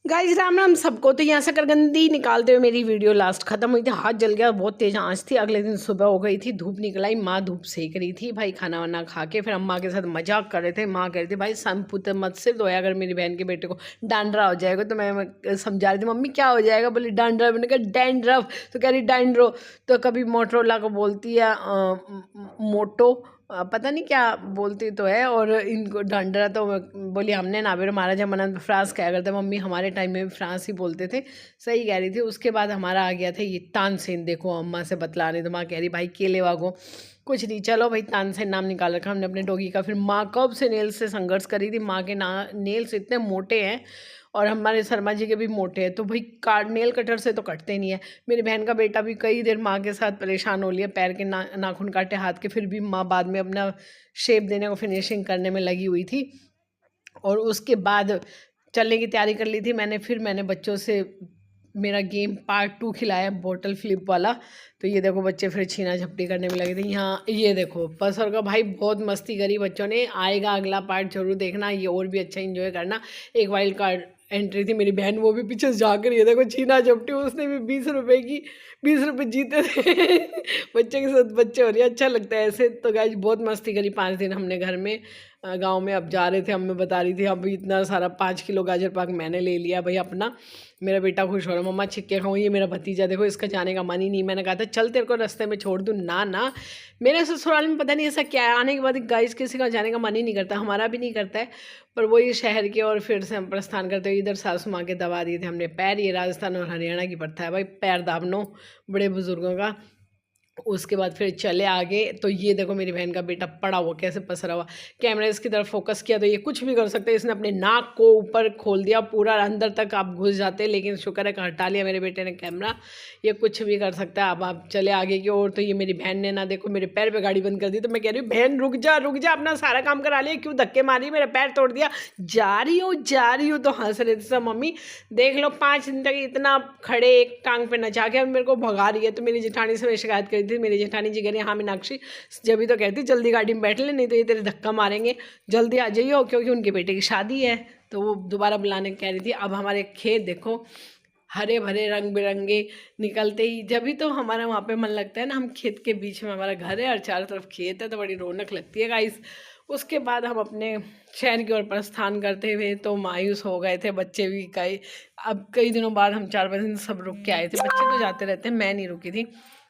Guys Ram Ram सबको। तो यहाँ से करगंदी निकालते हुए मेरी वीडियो लास्ट खत्म हुई थी। हाथ जल गया, बहुत तेज आंच थी। अगले दिन सुबह हो गई थी, धूप निकल आई, माँ धूप सेक रही थी भाई। खाना वाना खा के फिर अम्मा के साथ मजाक कर रहे थे। माँ कह रही थी भाई संपुत मत सिर धोया अगर मेरी बहन के बेटे को डांडरा हो जाएगा। तो मैं समझा रही थी मम्मी क्या हो जाएगा, बोली डांडरा। मैंने कहा डैंड्रफ, तो कह रही डांड्रो। तो कभी मोटरोला को बोलती है मोटो, पता नहीं क्या बोलती तो है। और इनको डंडरा तो बोली हमने ना भी हमारा जमाना में फ्रांस क्या करते, मम्मी हमारे टाइम में भी फ्रांस ही बोलते थे। सही कह रही थी। उसके बाद हमारा आ गया था ये तानसेन। देखो अम्मा से बतला रही तो माँ कह रही भाई केले वागो कुछ नहीं। चलो भाई तानसेन नाम निकाल रखा हमने अपने डॉगी का। फिर माँ कब से नेल्स से संघर्ष करी थी। माँ के नेल्स इतने मोटे हैं और हमारे शर्मा जी के भी मोटे हैं, तो भाई नेल कटर से तो कटते नहीं है। मेरी बहन का बेटा भी कई देर माँ के साथ परेशान हो लिया, पैर के नाखून काटे हाथ के, फिर भी माँ बाद में अपना शेप देने को फिनिशिंग करने में लगी हुई थी। और उसके बाद चलने की तैयारी कर ली थी मैंने। फिर मैंने बच्चों से मेरा गेम पार्ट 2 खिलाया, बोतल फ्लिप वाला। तो ये देखो बच्चे फिर छीना झपटी करने में लगे थे। यहाँ ये देखो पसर का भाई बहुत मस्ती करी बच्चों ने। आएगा अगला पार्ट जरूर देखना, ये और भी अच्छा एंजॉय करना। एक वाइल्ड कार्ड एंट्री थी मेरी बहन, वो भी पीछे से जाकर ये देखो छीना झपटी, उसने भी 20 रुपए की 20 रुपए जीते थे। बच्चे के साथ बच्चे हो रही है, अच्छा लगता है ऐसे। तो गाइस बहुत मस्ती करी 5 दिन हमने घर में, गांव में। अब जा रहे थे, हमें बता रही थी अब इतना सारा 5 किलो गाजर पाक मैंने ले लिया भाई अपना। मेरा बेटा खुश हो रहा, मम्मा छिक्के खाऊँ। ये मेरा भतीजा देखो, इसका जाने का मन ही नहीं। मैंने कहा था चल तेरे को रास्ते में छोड़ दूँ, ना ना। मेरे ससुराल में पता नहीं ऐसा क्या है, आने के बाद गाइस किसी का जाने का मन ही नहीं करता, हमारा भी नहीं करता है। पर वही शहर के, और फिर से हम प्रस्थान करते हुए इधर सासू माँ के दबा दिए थे हमने पैर। ये राजस्थान और हरियाणा की प्रथा है भाई, पैर दाबनो बड़े बुजुर्गों का। उसके बाद फिर चले आगे। तो ये देखो मेरी बहन का बेटा पड़ा हुआ कैसे पसरा हुआ। कैमरा इसकी तरफ फोकस किया तो ये कुछ भी कर सकते हैं। इसने अपने नाक को ऊपर खोल दिया, पूरा अंदर तक आप घुस जाते, लेकिन शुक्र है कि हटा लिया मेरे बेटे ने कैमरा। ये कुछ भी कर सकता है। अब आप चले आगे की ओर। तो ये मेरी बहन ने ना देखो मेरे पैर पे गाड़ी बंद कर दी। तो मैं कह रही हूँ बहन रुक जा रुक जा, अपना सारा काम करा लिया, क्यों धक्के मारी, मेरा पैर तोड़ दिया, जा रही हूँ। तो हंस रहे थे सब, मम्मी देख लो 5 दिन तक इतना खड़े एक टांग पे नचा के अब मेरे को भगा रही है। तो मेरी जेठानी से मैं शिकायत करी थी, मेरी जेठानी जी कह रही हाँ मीनाक्षी जब भी तो कहती जल्दी गाड़ी में बैठ ले, नहीं तो ये तेरे धक्का मारेंगे, जल्दी आ जाइए, क्योंकि उनके बेटे की शादी है। तो वो दोबारा बुलाने कह रही थी। अब हमारे खेत देखो हरे भरे रंग बिरंगे, निकलते ही जब भी तो हमारा वहाँ पे मन लगता है ना। हम खेत के बीच में हमारा घर है और चारों तरफ खेत है, तो बड़ी रौनक लगती है गाइस। उसके बाद हम अपने शहर की ओर प्रस्थान करते हुए तो मायूस हो गए थे बच्चे भी। अब कई दिनों बाद हम 4-5 दिन सब रुक के आए थे। बच्चे तो जाते रहते हैं, मैं नहीं रुकी थी।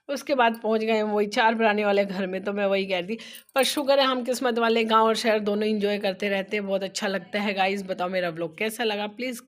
उसके बाद पहुंच गए वही 4 पुराने वाले घर में। तो मैं वही कह रही थी, पर शुक्र है हम किस्मत वाले, गांव और शहर दोनों एंजॉय करते रहते हैं, बहुत अच्छा लगता है गाइस। बताओ मेरा ब्लॉग कैसा लगा, प्लीज़